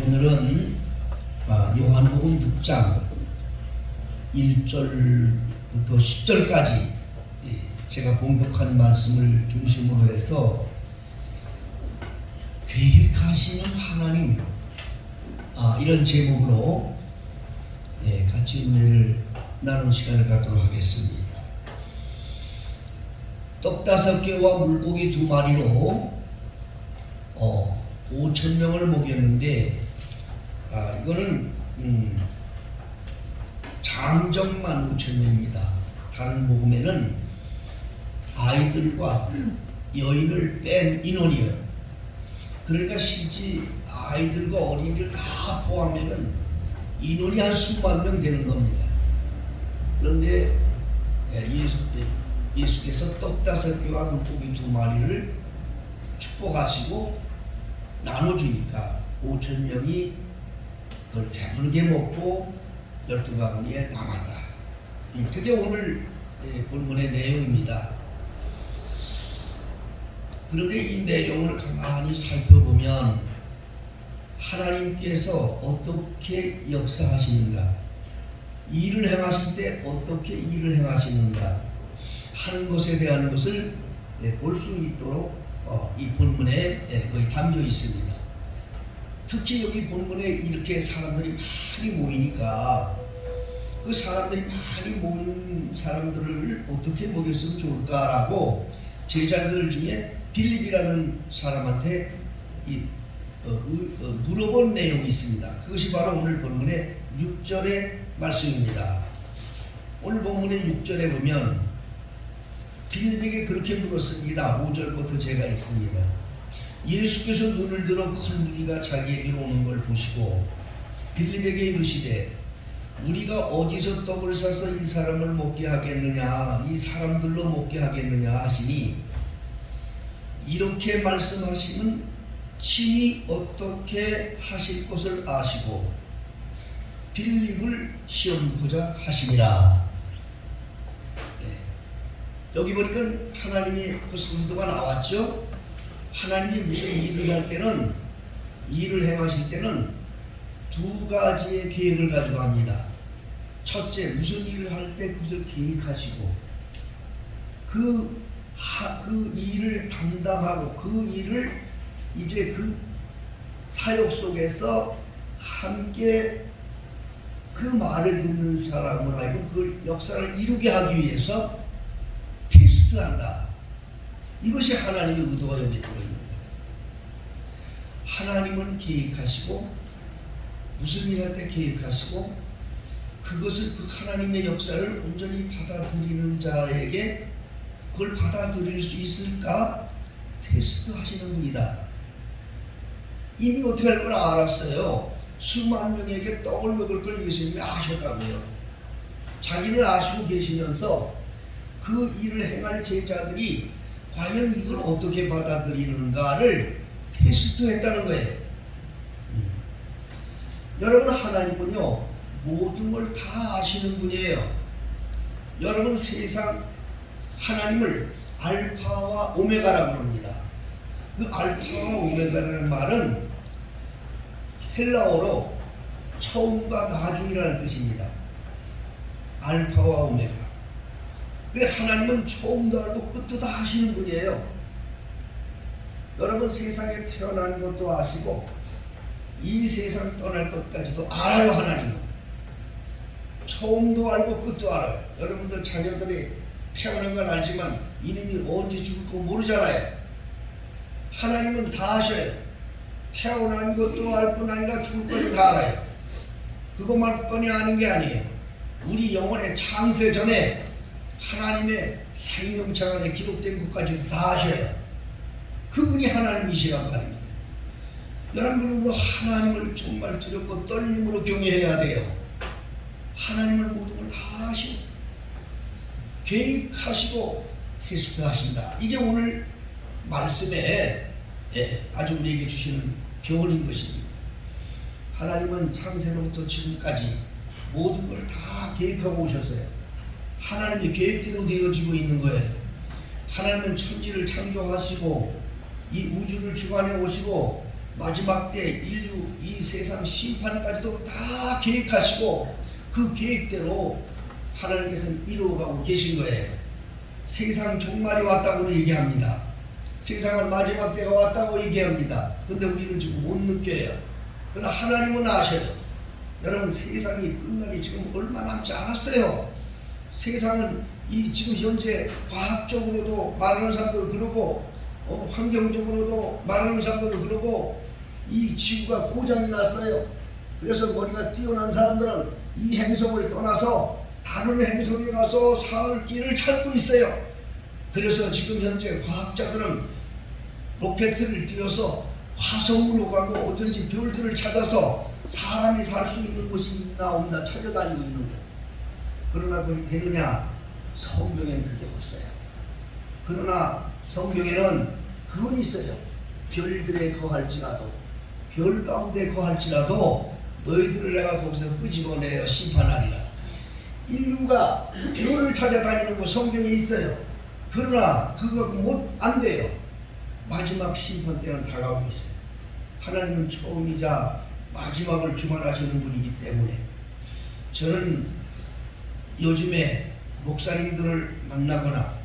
오늘은 요한복음 6장 1절부터 10절까지 제가 봉독한 말씀을 중심으로 해서 계획하시는 하나님, 이런 제목으로 같이 은혜를 나눈 시간을 갖도록 하겠습니다. 떡 5개와 물고기 2마리로 5,000명을 먹였는데, 이거는 장정만 5,000명입니다. 다른 복음에는 아이들과 여인을 뺀 인원이에요. 그러니까 실제 아이들과 어린이를 다 포함하면 인원이 한 수만 명 되는 겁니다. 그런데 예수께서 떡 5개와 물고기 2마리를 축복하시고 나눠주니까 5,000명이 그걸 배부르게 먹고 12바구니에 남았다. 그게 오늘 본문의 내용입니다. 그런데 이 내용을 가만히 살펴보면 하나님께서 어떻게 역사하시는가, 일을 행하실 때 어떻게 일을 행하시는가 하는 것에 대한 것을 볼 수 있도록 이 본문에 거의 담겨 있습니다. 특히 여기 본문에 이렇게 사람들이 많이 모이니까 그 사람들이 많이 모인 사람들을 어떻게 먹였으면 좋을까라고 제자들 중에 빌립이라는 사람한테 물어본 내용이 있습니다. 그것이 바로 오늘 본문의 6절의 말씀입니다. 오늘 본문의 6절에 보면 빌립에게 그렇게 물었습니다. 5절부터 제가 읽습니다. 예수께서 눈을 들어 큰 무리가 자기에게로 오는 걸 보시고 빌립에게 이르시되 우리가 어디서 떡을 사서 이 사람을 먹게 하겠느냐, 이 사람들로 먹게 하겠느냐 하시니, 이렇게 말씀하시면 친히 어떻게 하실 것을 아시고 빌립을 시험하고자 하시니라. 여기 보니까 하나님의 벌써 의도가 나왔죠. 하나님이 무슨 일을 할 때는, 일을 행하실 때는 2가지의 계획을 가지고 합니다. 첫째, 무슨 일을 할 때 그것을 계획하시고 그 일을 담당하고 그 일을 이제 그 사역 속에서 함께 그 말을 듣는 사람으로 하여금 그 역사를 이루게 하기 위해서 테스트한다. 이것이 하나님의 의도가 여기에 들어있는 거예요. 하나님은 계획하시고, 무슨 일 할 때 계획하시고, 그것을 그 하나님의 역사를 온전히 받아들이는 자에게 그걸 받아들일 수 있을까 테스트 하시는 분이다. 이미 어떻게 할 걸 알았어요. 수만 명에게 떡을 먹을 걸 예수님이 아셨다고요. 자기는 아시고 계시면서 그 일을 행할 제자들이 과연 이걸 어떻게 받아들이는가를 테스트했다는 거예요. 여러분, 하나님은요 모든 걸 다 아시는 분이에요. 여러분, 세상 하나님을 알파와 오메가라고 합니다. 그 알파와 오메가라는 말은 헬라어로 처음과 나중이라는 뜻입니다. 알파와 오메가. 근데 하나님은 처음도 알고 끝도 다 아시는 분이에요. 여러분, 세상에 태어난 것도 아시고 이 세상 떠날 것까지도 알아요. 하나님은 처음도 알고 끝도 알아요. 여러분들 자녀들이 태어난 건 알지만 이놈이 언제 죽을 거 모르잖아요. 하나님은 다 아셔요. 태어난 것도 알 뿐 아니라 죽을 것도 다 알아요. 그것만 뻔히 아는 게 아니에요. 우리 영혼의 창세 전에 하나님의 생명책 안에 기록된 것까지도 다 아셔요. 그분이 하나님이시란 말입니다. 여러분은 하나님을 정말 두렵고 떨림으로 경외해야 돼요. 하나님을 모든 걸 다 아시고 계획하시고 테스트하신다. 이게 오늘 말씀에 아주 우리에게 주시는 교훈인 것입니다. 하나님은 창세로부터 지금까지 모든 걸 다 계획하고 오셨어요. 하나님의 계획대로 되어지고 있는 거예요. 하나님은 천지를 창조하시고 이 우주를 주관해 오시고 마지막 때 인류 이 세상 심판까지도 다 계획하시고 그 계획대로 하나님께서는 이루어가고 계신 거예요. 세상 종말이 왔다고 얘기합니다. 세상은 마지막 때가 왔다고 얘기합니다. 근데 우리는 지금 못 느껴요. 그러나 하나님은 아셔요. 여러분, 세상이 끝나기 지금 얼마 남지 않았어요. 세상은 이 지금 현재 과학적으로도 말하는 사람들 그러고 환경적으로도 말하는 사람들 그러고 이 지구가 고장이 났어요. 그래서 머리가 뛰어난 사람들은 이 행성을 떠나서 다른 행성에 가서 살 길을 찾고 있어요. 그래서 지금 현재 과학자들은 로켓을 띄워서 화성으로 가고 어쩐지 별들을 찾아서 사람이 살 수 있는 곳이 있나 없나 찾아다니고 있는 거예요. 그러나 그게 되느냐? 성경에는 그게 없어요. 그러나 성경에는 그건 있어요. 별들에 거할지라도, 별 가운데 거할지라도 너희들을 내가 거기서 끄집어내어 심판하리라. 인류가 별을 찾아다니는 거 성경에 있어요. 그러나 그거 안 돼요. 마지막 심판 때는 다가오고 있어요. 하나님은 처음이자 마지막을 주관하시는 분이기 때문에 저는 요즘에 목사님들을 만나거나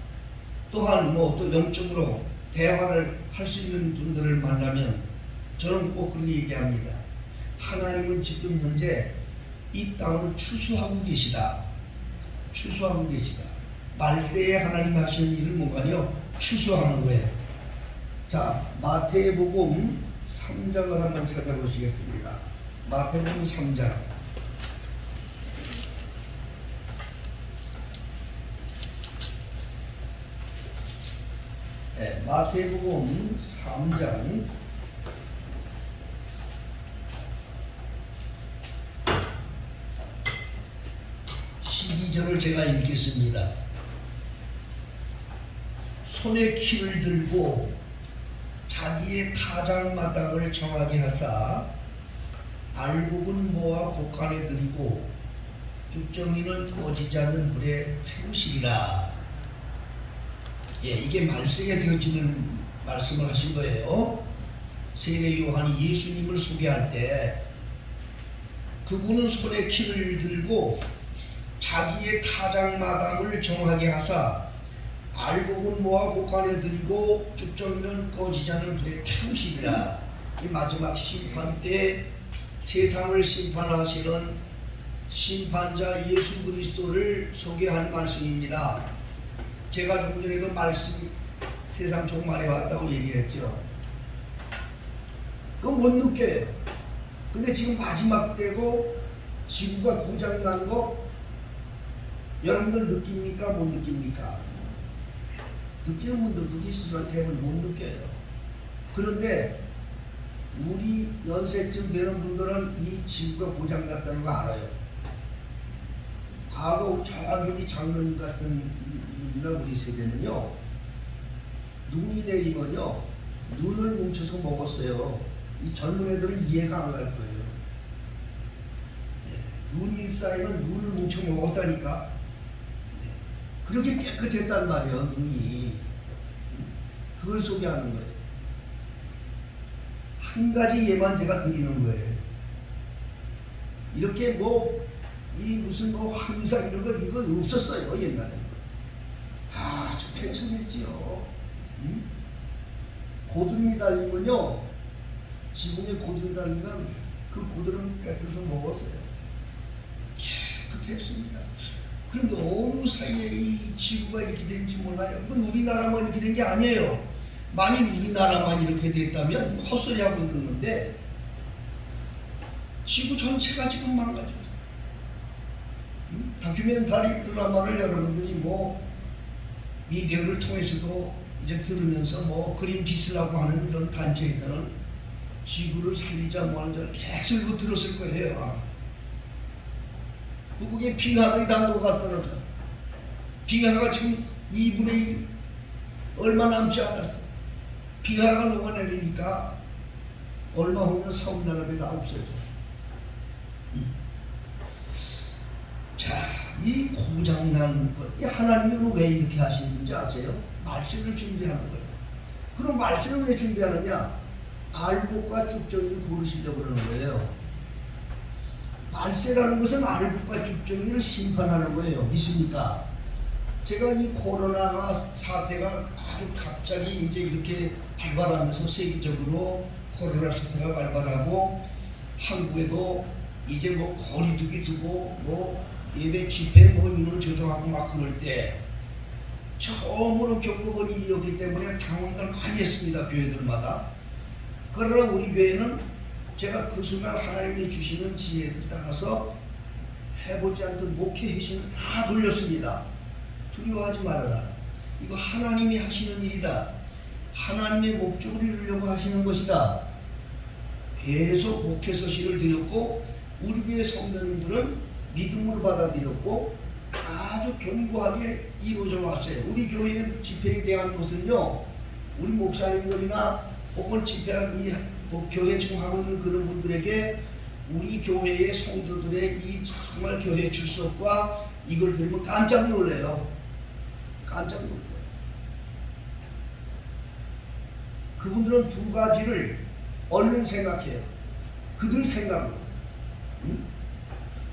또한 또 영적으로 대화를 할 수 있는 분들을 만나면 저는 꼭 그렇게 얘기합니다. 하나님은 지금 현재 이 땅을 추수하고 계시다. 추수하고 계시다. 말세에 하나님이 하시는 일은 뭔가요? 추수하는 거예요. 자, 마태복음 3장을 한번 찾아보시겠습니다. 마태복음 3장. 네, 마태복음 3장 12절을 제가 읽겠습니다. 손에 키를 들고 자기의 타작마당을 정하게 하사 알곡은 모아 곡간에 들이고 죽정이는 꺼지지 않는 불에 태우시리라. 예, 이게 말세에 되어지는 말씀을 하신 거예요. 세례 요한이 예수님을 소개할 때 그분은 손에 키를 들고 자기의 타작마당을 정하게 하사 알곡은 모아 곡간에 들이고 죽정이는 꺼지지 않는 불에 태우시리라. 이 마지막 심판 때 세상을 심판하시는 심판자 예수 그리스도를 소개한 말씀입니다. 제가 조금 전에도 말씀 세상 종말에 왔다고 얘기했죠. 그건 못 느껴요. 근데 지금 마지막 때고 지구가 고장난 거 여러분들 느낍니까? 못 느낍니까? 느끼는 분도 느끼시지만 대부분 못 느껴요. 그런데 우리 연세쯤 되는 분들은 이 지구가 고장났다는 거 알아요. 과거 우리 저기 장로님 같은 우리 세대는요, 눈이 내리면요 눈을 뭉쳐서 먹었어요. 이 젊은 애들은 이해가 안 갈 거예요. 네. 눈이 쌓이면 눈을 뭉쳐 먹었다니까. 네. 그렇게 깨끗했단 말이에요. 눈이. 그걸 소개하는 거예요. 한 가지 예만 제가 드리는 거예요. 이렇게 이 무슨 황사 이런 거 이거 없었어요. 옛날에. 아주 쾌청했지요. 고드름이 달리면요, 지붕에 고드름이 달리면 그 고드름 뺏어서 먹었어요. 깨끗했습니다. 그런데 어느 사이에 이 지구가 이렇게 된지 몰라요. 이건 우리나라만 이렇게 된 게 아니에요. 만일 우리나라만 이렇게 됐다면 헛소리 하고 있는 건데 지구 전체가 지금 망가지고 있어요. 다큐멘터리 드라마를 여러분들이 미디어를 통해서도 이제 들으면서 그린피스라고 하는 이런 단체에서는 지구를 살리자 하는 줄 계속 들었을 거예요. 북극의 빙하들이 다 녹아떨어져. 빙하가 지금 2분의 1 얼마 남지 않았어. 빙하가 녹아내리니까 얼마 후면 섬나라들이 다 없어져. 자, 이 고장난 것, 하나님은 왜 이렇게 하시는지 아세요? 말씀을 준비하는 거예요. 그럼 말씀을 왜 준비하느냐? 알곡과 쭉정이를 고르시려고 그러는 거예요. 말세라는 것은 알곡과 쭉정이를 심판하는 거예요. 믿습니까? 제가 이 코로나 사태가 아주 갑자기 이제 이렇게 발발하면서 세계적으로 코로나 사태가 발발하고 한국에도 이제 뭐 거리두기 두고 뭐 예배 집회 뭐 인원 조정하고 막 그럴 때 처음으로 겪어본 일이었기 때문에 당황을 많이 했습니다. 교회들마다. 그러나 우리 교회는 제가 그 순간 하나님이 주시는 지혜를 따라서 해보지 않던 목회 회신을 다 돌렸습니다. 두려워하지 말아라. 이거 하나님이 하시는 일이다. 하나님의 목적을 이루려고 하시는 것이다. 계속 목회 서식을 드렸고 우리 교회 성도님들은 믿음으로 받아들였고 아주 견고하게 이루어져 왔어요. 우리 교회 집회에 대한 것은요, 우리 목사님들이나 혹은 집회한 이 교회 지금 하고 있는 그런 분들에게 우리 교회의 성도들의 이 정말 교회 출석과 이걸 들으면 깜짝 놀래요. 깜짝 놀래요. 그분들은 두 가지를 얼른 생각해요. 그들 생각으로. 응?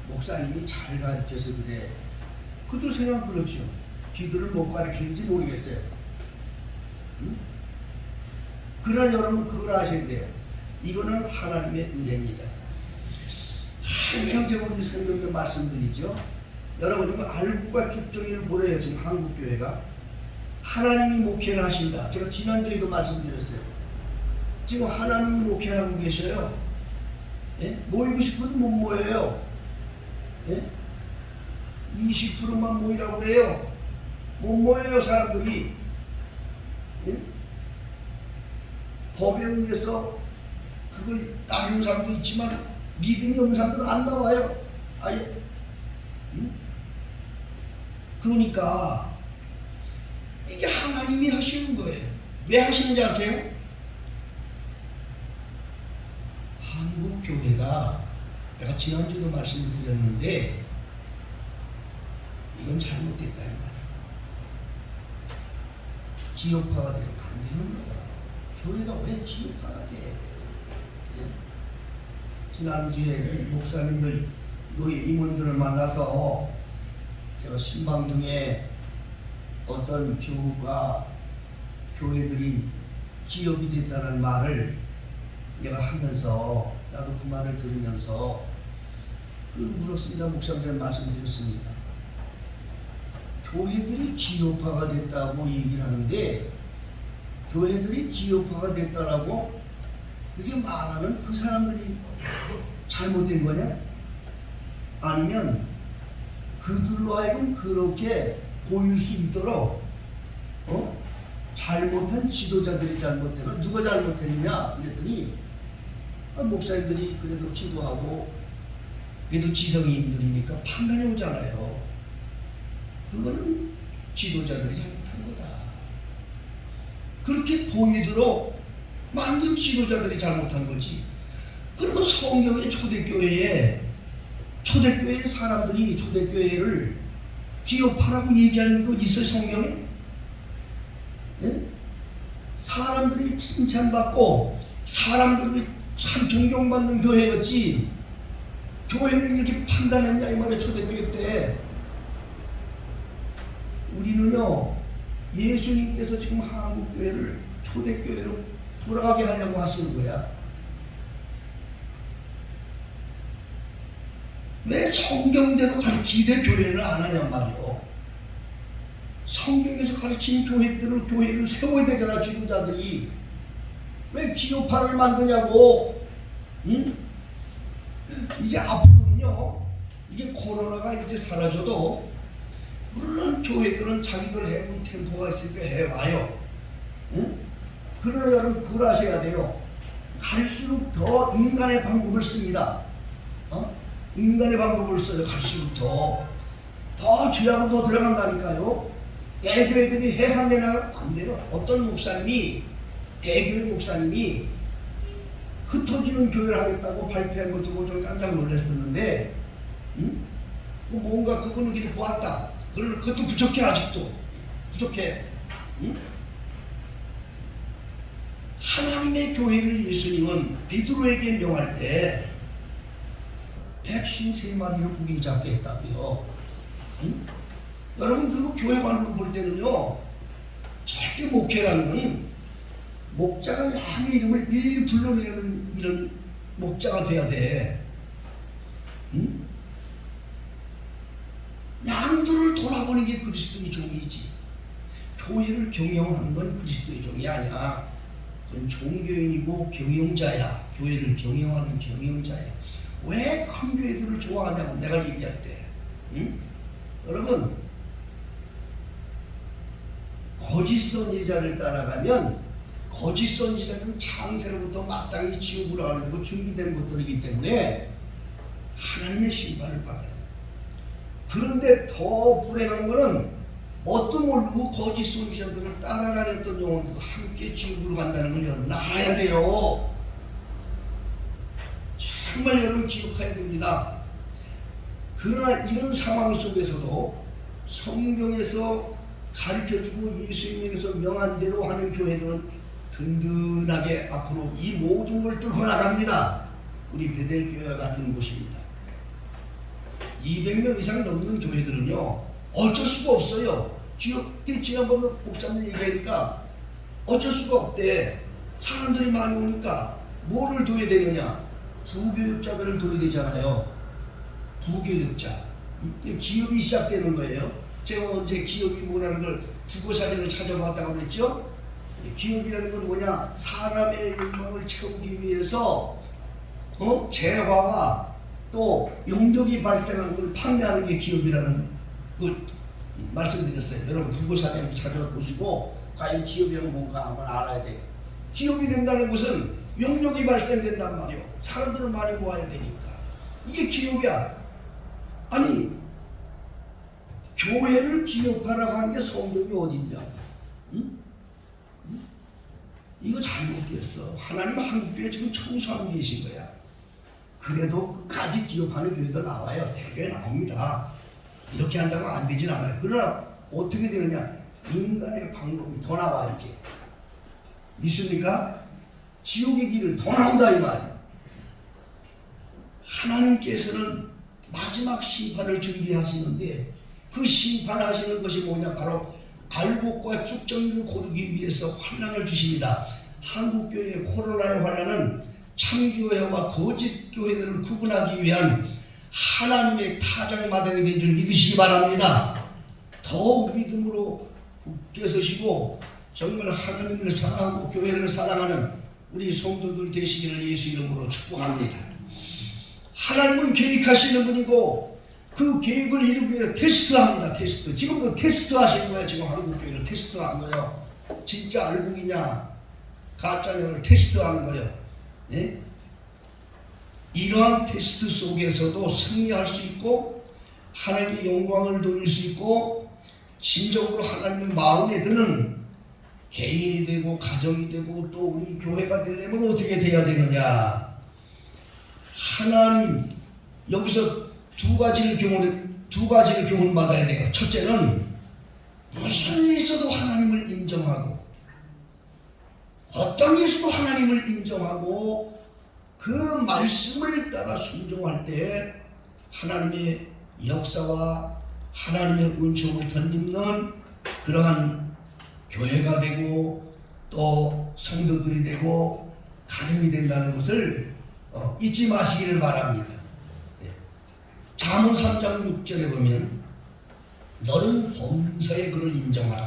목사님이 잘 가르쳐서 그래. 그들 생각 그렇죠. 쥐들을 못 가르치는지 모르겠어요. 응? 그러나 여러분 그걸 아셔야 돼요. 이거는 하나님의 은혜입니다. 항상 제가 우리 성도님들 말씀드리죠. 여러분 이거 알곡과 쭉정이를 보래요. 지금 한국교회가 하나님이 목회를 하신다. 제가 지난주에도 말씀드렸어요. 지금 하나님이 목회를 하고 계셔요. 예? 모이고 싶어도 못 모여요. 예? 20%만 모이라고 그래요. 못 모여요 사람들이. 예? 법에 의해서 그걸 따르는 사람도 있지만 믿음이 없는 사람들은 안 나와요. 아예. 응? 그러니까 이게 하나님이 하시는 거예요. 왜 하시는지 아세요? 한국 교회가 내가 지난주도 말씀을 드렸는데 이건 잘못됐다 이 말이야. 기업화가 되면 안 되는 거야. 교회가 왜 기업화가 돼? 예? 지난주에 목사님들 노예 임원들을 만나서 제가 신방 중에 어떤 교우가 교회들이 기업이 됐다는 말을 얘가 하면서 나도 그 말을 들으면서 물었습니다. 목사님께 말씀드렸습니다. 교회들이 기업화가 됐다고 얘기를 하는데 교회들이 기업화가 됐다라고 그렇게 말하는 그 사람들이 잘못된 거냐? 아니면 그들로 하여금 그렇게 보일 수 있도록 잘못한 지도자들이 잘못했나? 누가 잘못했느냐? 그랬더니 목사님들이 그래도 기도하고 그래도 지성인들이니까 판단이 오잖아요. 그거는 지도자들이 잘못한 거다. 그렇게 보이도록 만든 지도자들이 잘못한 거지. 그러면 성경의 초대교회에 사람들이 초대교회를 기업화라고 얘기하는 거 있어요 성경에? 예? 사람들이 칭찬받고 사람들이 참 존경받는 교회였지 교회를 이렇게 판단했냐 이 말이야. 초대교회 때 우리는요 예수님께서 지금 한국교회를 초대교회로 돌아가게 하려고 하시는 거야. 왜 성경대로 가르치되 교회를 안 하냔 말이오. 성경에서 가르치는 교회대로 교회를 세워야 되잖아. 지도자들이 왜 기업화를 만드냐고. 응? 이제 앞으로는요 이게 코로나가 이제 사라져도 물론 교회들은 자기들 해본 템포가 있으니까 해와요. 응? 그러나 여러분 그걸 아셔야 돼요. 갈수록 더 인간의 방법을 씁니다. 인간의 방법을 써요. 갈수록 더 죄악으로 더 들어간다니까요. 대교회들이 해산되나 안 돼요. 어떤 목사님이 대교회 목사님이 흩어지는 교회를 하겠다고 발표한 것도 보고 좀 깜짝 놀랐었는데 뭔가 그분은 그렇게 보았다. 그러나 그것도 부족해. 아직도 부족해. 하나님의 교회를 예수님은 베드로에게 명할 때 153마리를 구긴 잡게 했다고요. 응? 여러분 그 교회관으로 볼 때는요, 절대 목회라는 건 목자가 양의 이름을 일일이 불러내는 이런 목자가 돼야 돼. 응? 양들을 돌아보는 게 그리스도의 종이지, 교회를 경영하는 건 그리스도의 종이 아니야. 그건 종교인이고 경영자야. 교회를 경영하는 경영자야. 왜 큰 교회들을 좋아하냐고 내가 얘기할 때, 응? 여러분 거짓 선지자를 따라가면, 거짓 선지자는 창세로부터 마땅히 지옥으로 가려고 준비된 것들이기 때문에 하나님의 심판을 받아요. 그런데 더 불행한 것은 뭣도 모르고 거짓 선지자들을 따라다녔던 영혼도 함께 지옥으로 간다는 걸 여러분 알아야 돼요. 정말 여러분 기억해야 됩니다. 그러나 이런 상황 속에서도 성경에서 가르쳐주고 예수님에게서 명한 대로 하는 교회들은 든든하게 앞으로 이 모든 걸 뚫고 나갑니다. 우리 베델 교회와 같은 곳입니다. 200명 이상 넘는 교회들은요, 어쩔 수가 없어요. 지난번에 목사님 얘기하니까 어쩔 수가 없대. 사람들이 많이 오니까 뭐를 둬야 되느냐? 부교육자들을 둬야 되잖아요. 부교육자. 기업이 시작되는 거예요. 제가 언제 기업이 뭐라는 걸 국어사전을 찾아봤다고 그랬죠? 기업이라는 건 뭐냐? 사람의 욕망을 채우기 위해서 재화와 또 영역이 발생하는 걸 판매하는 게 기업이라는 그 말씀드렸어요. 여러분 국어사전을 찾아보시고 과연 기업이란 뭔가 한번 알아야 돼요. 기업이 된다는 것은 영역이 발생된단 말이에요. 사람들은 많이 모아야 되니까. 이게 기업이야. 아니 교회를 기업하라고 하는 게 성경이 어딨냐? 응? 이거 잘못됐어. 하나님은 한국교회 지금 청소하고 계신 거야. 그래도 끝까지 기업하는 교회도 나와요. 대개 나옵니다. 이렇게 한다고 안 되진 않아요. 그러나 어떻게 되느냐? 인간의 방법이 더 나와 이제. 믿습니까? 지옥의 길을 더 나온다 이 말이에요. 하나님께서는 마지막 심판을 준비하시는데 그 심판하시는 것이 뭐냐? 바로 알곡과 쭉정이를 고르기 위해서 환난을 주십니다. 한국교회의 코로나의 환난은 참교회와 거짓교회들을 구분하기 위한 하나님의 타작마당이 된 줄 믿으시기 바랍니다. 더욱 믿음으로 굳게 서시고 정말 하나님을 사랑하고 교회를 사랑하는 우리 성도들 되시기를 예수 이름으로 축복합니다. 하나님은 계획하시는 분이고 그 계획을 이루기 위해 테스트합니다. 테스트. 지금도 테스트 하시는 거예요. 지금 한국교회를 테스트한 거예요. 진짜 알곡이냐 가짜냐를 테스트하는 거예요. 네? 이러한 테스트 속에서도 승리할 수 있고 하나님의 영광을 돌릴 수 있고 진정으로 하나님의 마음에 드는 개인이 되고 가정이 되고 또 우리 교회가 되려면 어떻게 돼야 되느냐? 하나님 여기서 두 가지를 교훈 받아야 돼요. 첫째는 무슨 일이 있어도 하나님을 인정하고 어떤 일이 있어도 하나님을 인정하고 그 말씀을 따라 순종할 때 하나님의 역사와 하나님의 은총을 덧입는 그러한 교회가 되고 또 성도들이 되고 가정이 된다는 것을 잊지 마시기를 바랍니다. 잠언 3장 6절에 보면 너는 범사에 그를 인정하라.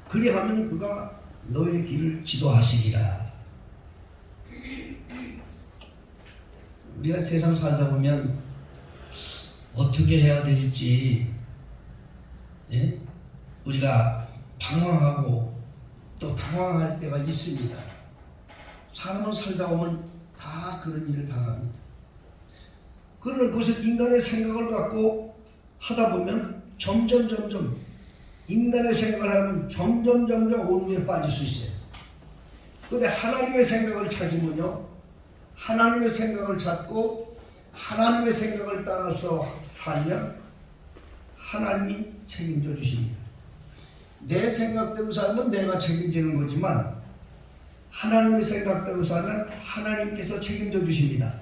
그리하면 그가 너의 길을 지도하시리라. 우리가 세상 살다 보면 어떻게 해야 될지 우리가 방황하고 또 당황할 때가 있습니다. 사람은 살다 보면 다 그런 일을 당합니다. 그러나 그것을 인간의 생각을 갖고 하다 보면 점점 인간의 생각을 하면 점점 어둠에 빠질 수 있어요. 그런데 하나님의 생각을 찾으면요, 하나님의 생각을 찾고 하나님의 생각을 따라서 살면 하나님이 책임져 주십니다. 내 생각대로 살면 내가 책임지는 거지만 하나님의 생각대로 살면 하나님께서 책임져 주십니다.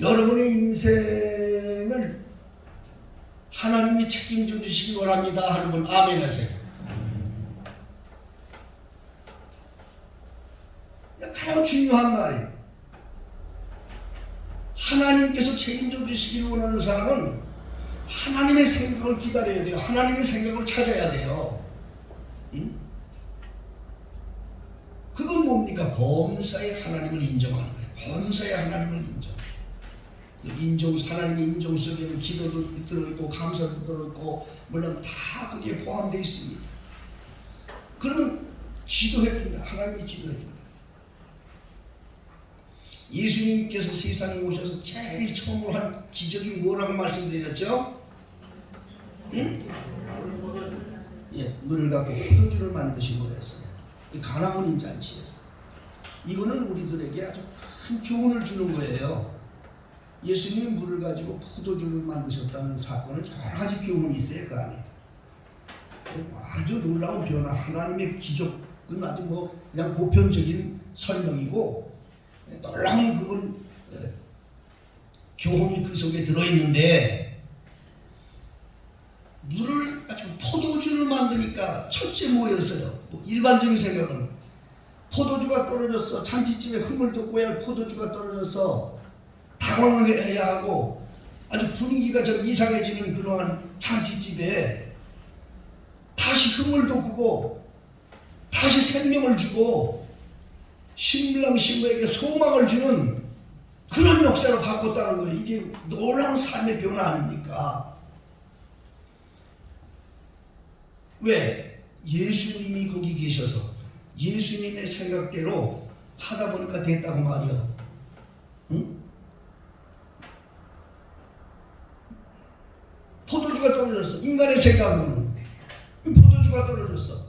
여러분의 인생을 하나님이 책임져 주시기 원합니다 하는 분 아멘 하세요. 가장 중요한 말이에요. 하나님께서 책임져 주시기를 원하는 사람은 하나님의 생각을 기다려야 돼요. 하나님의 생각을 찾아야 돼요. 응? 그건 뭡니까? 범사에 하나님을 인정하는 거예요. 범사에 하나님을 인정. 하나님의 인정 속에는 기도도 들어있고 감사도 들어있고 물론 다 거기에 포함되어 있습니다. 그러면 지도해준다. 하나님이 지도해준다. 예수님께서 세상에 오셔서 제일 처음으로 한 기적이 뭐라고 말씀드렸죠? 응? 예, 물을 갖고 포도주를 만드신 거였어요. 가나온 잔치였어요. 이거는 우리들에게 아주 큰 교훈을 주는 거예요. 예수님이 물을 가지고 포도주를 만드셨다는 사건은 여러 가지 교훈이 있어요. 그 안에 아주 놀라운 변화, 하나님의 기적은 아주 뭐 그냥 보편적인 설명이고 놀라운 그건 교훈이 그 속에 들어있는데, 물을 가지고 포도주를 만드니까 첫째 뭐였어요? 뭐 일반적인 생각은 포도주가 떨어졌어. 잔치집에 흥을 돋고야 할 포도주가 떨어져서 당황을 해야 하고 아주 분위기가 좀 이상해지는 그러한 잔치집에 다시 흥을 돋구고 다시 생명을 주고 신랑 신부에게 소망을 주는 그런 역사로 바꿨다는 거예요. 이게 놀라운 삶의 변화 아닙니까? 왜? 예수님이 거기 계셔서 예수님의 생각대로 하다 보니까 됐다고 말이요. 응? 포도주가 떨어졌어. 인간의 생각으로는 포도주가 떨어졌어.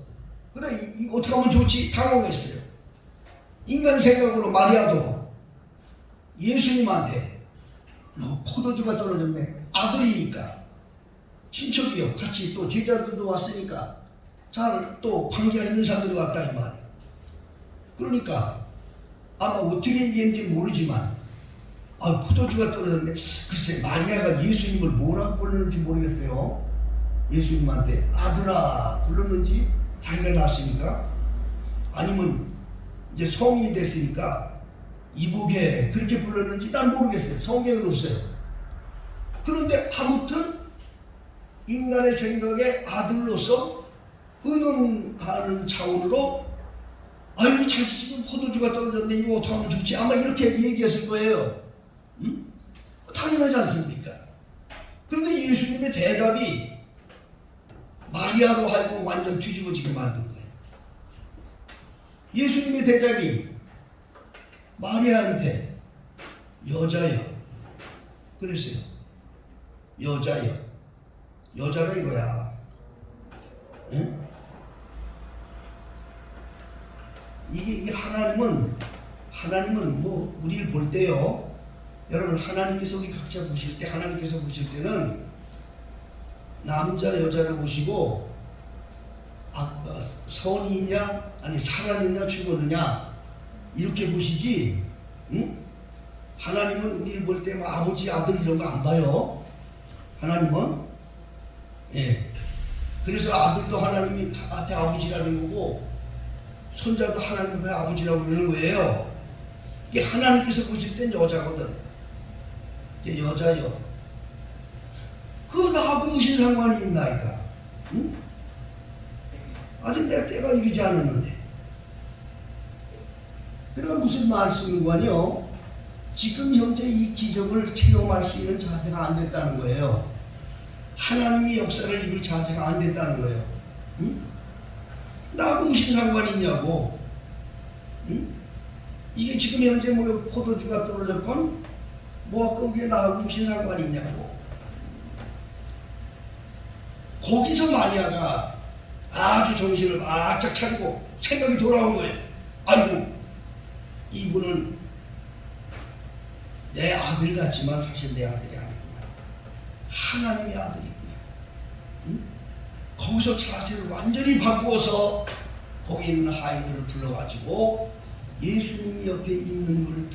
그래, 이거 어떻게 하면 좋지? 당황했어요. 인간 생각으로 마리아도 예수님한테 포도주가 떨어졌네. 아들이니까 친척이요. 같이 또 제자들도 왔으니까 잘 또 관계가 있는 사람들이 왔다 이 말이에요. 그러니까 아마 어떻게 얘기했는지 모르지만 포도주가 떨어졌는데 글쎄 마리아가 예수님을 뭐라고 불렀는지 모르겠어요. 예수님한테 아들아 불렀는지 자기가 낳았으니까 아니면 이제 성인이 됐으니까 이복에 그렇게 불렀는지 난 모르겠어요. 성경은 없어요. 그런데 아무튼 인간의 생각에 아들로서 의논하는 차원으로 아이고 잔치집은 포도주가 떨어졌네. 이거 어떻게 하면 좋지? 아마 이렇게 얘기했을 거예요. 응? 당연하지 않습니까? 그런데 예수님의 대답이 마리아로 하여금 완전 뒤집어지게 만든 거예요. 예수님의 대답이 마리아한테 여자여 그랬어요. 여자여. 여자가 이거야. 응? 이게 하나님은 뭐 우리를 볼 때요. 여러분 하나님께서 우리 각자 보실 때 하나님께서 보실 때는 남자 여자를 보시고 선이냐 아니 살았느냐 죽었느냐 이렇게 보시지. 응? 하나님은 우리를 볼 때 뭐 아버지 아들 이런 거 안 봐요. 하나님은 예. 그래서 아들도 하나님한테 아버지라는 거고 손자도 하나님의 아버지라고 그러는 거예요. 이게 하나님께서 보실 땐 여자거든. 이제 여자요. 그거 나하고 무슨 상관이 있나이까? 응? 아직 내 때가 이르지 않았는데. 그러니까 무슨 말씀인가요? 지금 현재 이 기적을 체험할 수 있는 자세가 안 됐다는 거예요. 하나님의 역사를 이룰 자세가 안 됐다는 거예요. 응? 나하고 무슨 상관이 있냐고. 응? 이게 지금 현재 뭐 포도주가 떨어졌건 뭐 거기에 나하고 무슨 상관이 있냐고. 거기서 마리아가 아주 정신을 바짝 차리고 생각이 돌아온 거예요. 아이고 이분은 내 아들 같지만 사실 내 아들이 아니구나. 하나님의 아들이구나. 응? 거기서 자세를 완전히 바꾸어서 거기 있는 하인들을 불러가지고 예수님이 옆에 있는 걸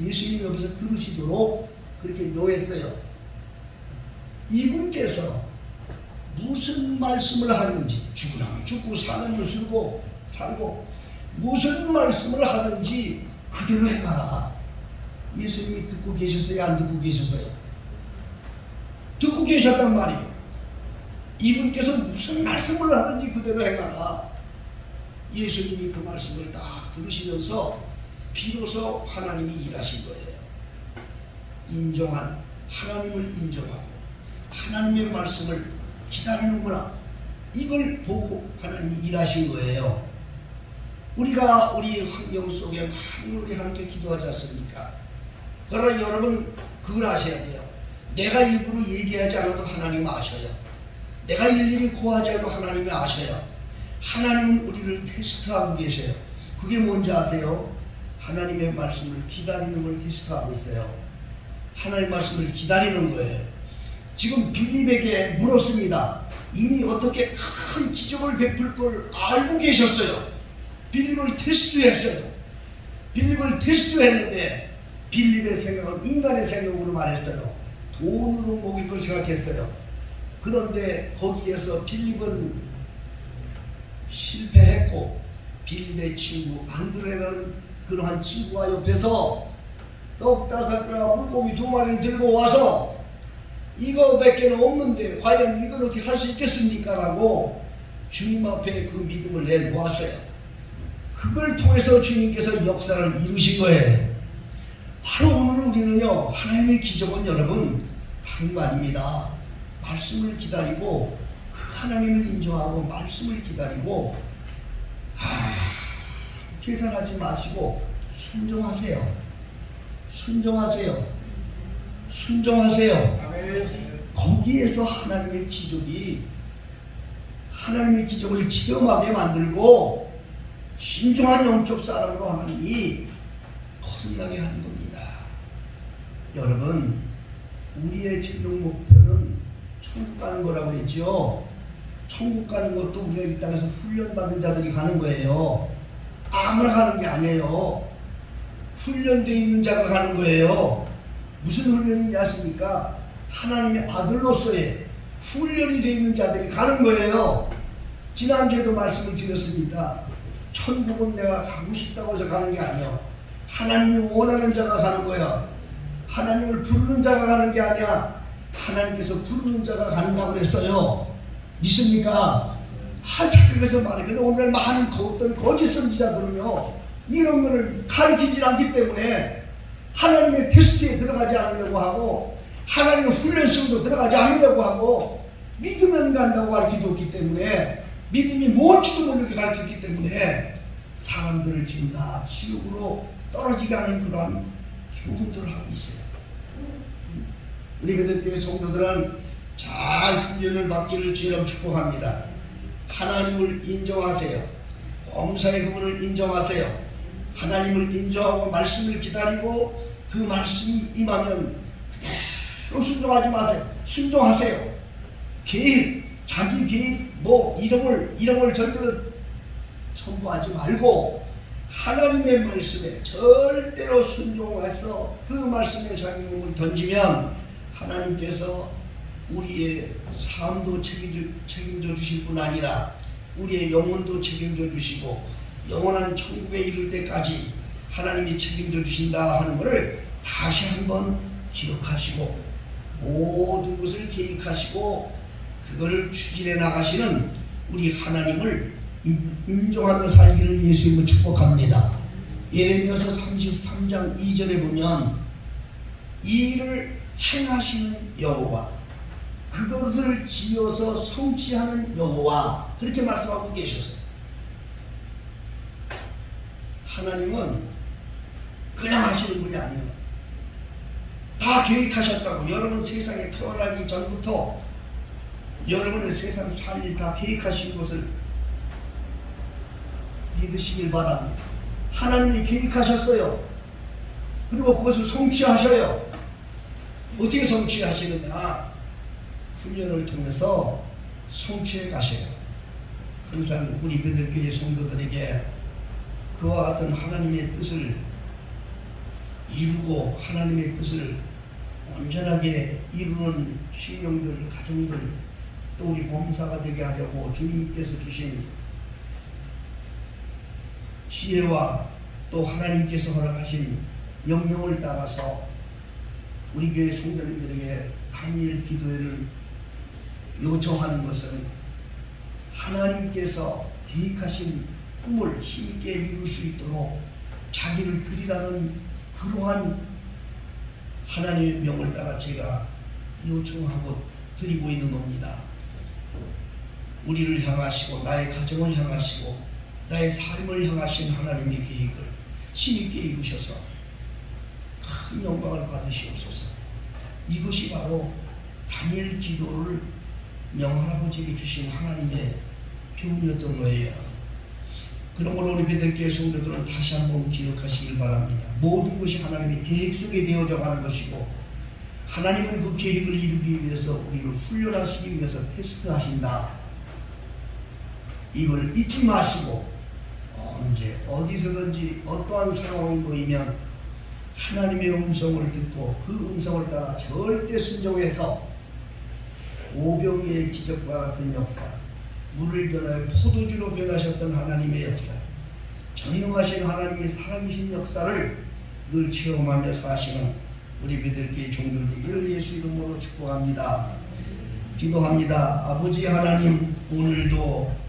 예수님 옆에서 들으시도록 그렇게 묘했어요. 이분께서 무슨 말씀을 하는지, 죽으라면 죽고 살면 살고 무슨 말씀을 하는지 그대로 행하라. 예수님이 듣고 계셨어요? 안 듣고 계셨어요? 듣고 계셨단 말이에요. 이분께서 무슨 말씀을 하는지 그대로 행하라. 예수님이 그 말씀을 딱 들으시면서 비로소 하나님이 일하신 거예요. 하나님을 인정하고 하나님의 말씀을 기다리는구나. 이걸 보고 하나님이 일하신 거예요. 우리가 우리 환경 속에 많은 우리 함께 기도하지 않습니까? 그러나 여러분 그걸 아셔야 돼요. 내가 일부러 얘기하지 않아도 하나님 아셔요. 내가 일일이 고하지 않아도 하나님이 아셔요. 하나님은 우리를 테스트하고 계셔요. 그게 뭔지 아세요? 하나님의 말씀을 기다리는 걸 테스트하고 있어요. 하나님의 말씀을 기다리는 거예요. 지금 빌립에게 물었습니다. 이미 어떻게 큰 기적을 베풀 걸 알고 계셨어요. 빌립을 테스트했어요. 빌립을 테스트했는데 빌립의 생각은 인간의 생각으로 말했어요. 돈으로 먹일 걸 생각했어요. 그런데 거기에서 빌립은 실패했고 빌립의 친구 안드레라는 그러한 친구가 옆에서 떡 5개나 물고기 2마리를 들고 와서 이거밖에는 없는데 과연 이걸 어떻게 할 수 있겠습니까? 라고 주님 앞에 그 믿음을 내놓았어요. 그걸 통해서 주님께서 역사를 이루신 거예요. 바로 오늘 우리는요, 하나님의 기적은 여러분 다른 거 아닙니다. 말씀을 기다리고 그 하나님을 인정하고 말씀을 기다리고 계산하지 마시고 순종하세요. 순종하세요. 거기에서 하나님의 기적을 체험하게 만들고 신중한 영적 사람으로 하나님이 거듭나게 하는 겁니다. 여러분, 우리의 최종 목표는 천국 가는 거라고 그랬죠. 천국 가는 것도 우리가 이 땅에서 훈련받은 자들이 가는 거예요. 아무나 가는 게 아니에요. 훈련되어 있는 자가 가는 거예요. 무슨 훈련인지 아십니까? 하나님의 아들로서의 훈련이 되어 있는 자들이 가는 거예요. 지난주에도 말씀을 드렸습니다. 천국은 내가 가고 싶다고 해서 가는 게 아니에요. 하나님이 원하는 자가 가는 거야. 하나님을 부르는 자가 가는 게 아니야. 하나님께서 부르는 자가 간다고 했어요. 믿습니까? 그래서 말해. 근데 오늘 많은 어떤 거짓 선지자들은요, 이런 거를 가르치질 않기 때문에 하나님의 테스트에 들어가지 않으려고 하고 하나님의 훈련 속으로 들어가지 않으려고 하고 믿으면 간다고 가르쳐줬기 때문에 믿음이 뭔지도 모르게 가르쳤기 때문에 사람들을 지금 다 지옥으로 떨어지게 하는 그런 교훈들을 하고 있어요. 우리 베들교회 성도들은 잘 훈련을 받기를 주님 축복합니다. 하나님을 인정하세요. 범사의 그분을 인정하세요. 하나님을 인정하고 말씀을 기다리고 그 말씀이 임하면 그대로 순종하지 마세요. 순종하세요. 자기 계획, 이런 걸 절대로 첨부하지 말고 하나님의 말씀에 절대로 순종해서 그 말씀에 자기 몸을 던지면 하나님께서 우리의 삶도 책임져 주실 뿐 아니라 우리의 영혼도 책임져 주시고 영원한 천국에 이를 때까지 하나님이 책임져 주신다 하는 것을 다시 한번 기억하시고 모든 것을 계획하시고 그거를 추진해 나가시는 우리 하나님을 인정하며 살기를 예수님을 축복합니다. 예레미야서 33장 2절에 보면 이 일을 행하시는 여호와, 그것을 지어서 성취하는 여호와, 그렇게 말씀하고 계셨어요. 하나님은 그냥 하시는 분이 아니에요. 다 계획하셨다고. 여러분 세상에 태어나기 전부터 여러분의 세상 살 일 다 계획하신 것을 믿으시길 바랍니다. 하나님이 계획하셨어요. 그리고 그것을 성취하셔요. 어떻게 성취하시느냐? 훈련을 통해서 성취해 가셔요. 항상 우리 베들교회 성도들에게 그와 같은 하나님의 뜻을 이루고 하나님의 뜻을 온전하게 이루는 신령들, 가정들, 또 우리 범사가 되게 하려고 주님께서 주신 지혜와 또 하나님께서 허락하신 명령을 따라서 우리 교회 성도님들에게 다니엘 기도회를 요청하는 것은 하나님께서 계획하신 꿈을 힘있게 이룰 수 있도록 자기를 드리라는 그러한 하나님의 명을 따라 제가 요청하고 드리고 있는 겁니다. 우리를 향하시고 나의 가정을 향하시고 나의 삶을 향하신 하나님의 계획을 힘있게 이루셔서 큰 영광을 받으시옵소서. 이것이 바로 다니엘 기도를 명할아버지에게 주신 하나님의 교훈이었던 거예요. 그러므로 우리 베들교회 성도들은 다시 한번 기억하시길 바랍니다. 모든 것이 하나님의 계획 속에 되어져 가는 것이고 하나님은 그 계획을 이루기 위해서 우리를 훈련하시기 위해서 테스트하신다. 이걸 잊지 마시고 언제 어디서든지 어떠한 상황이 놓이면 하나님의 음성을 듣고 그 음성을 따라 절대 순종해서 오병이의 기적과 같은 역사, 물을 변하여 포도주로 변하셨던 하나님의 역사, 전능하신 하나님의 살아계신 역사를 늘 체험하며 사시는 우리 베들교회 종들 되기를 예수 이름으로 축복합니다. 기도합니다. 아버지 하나님, 오늘도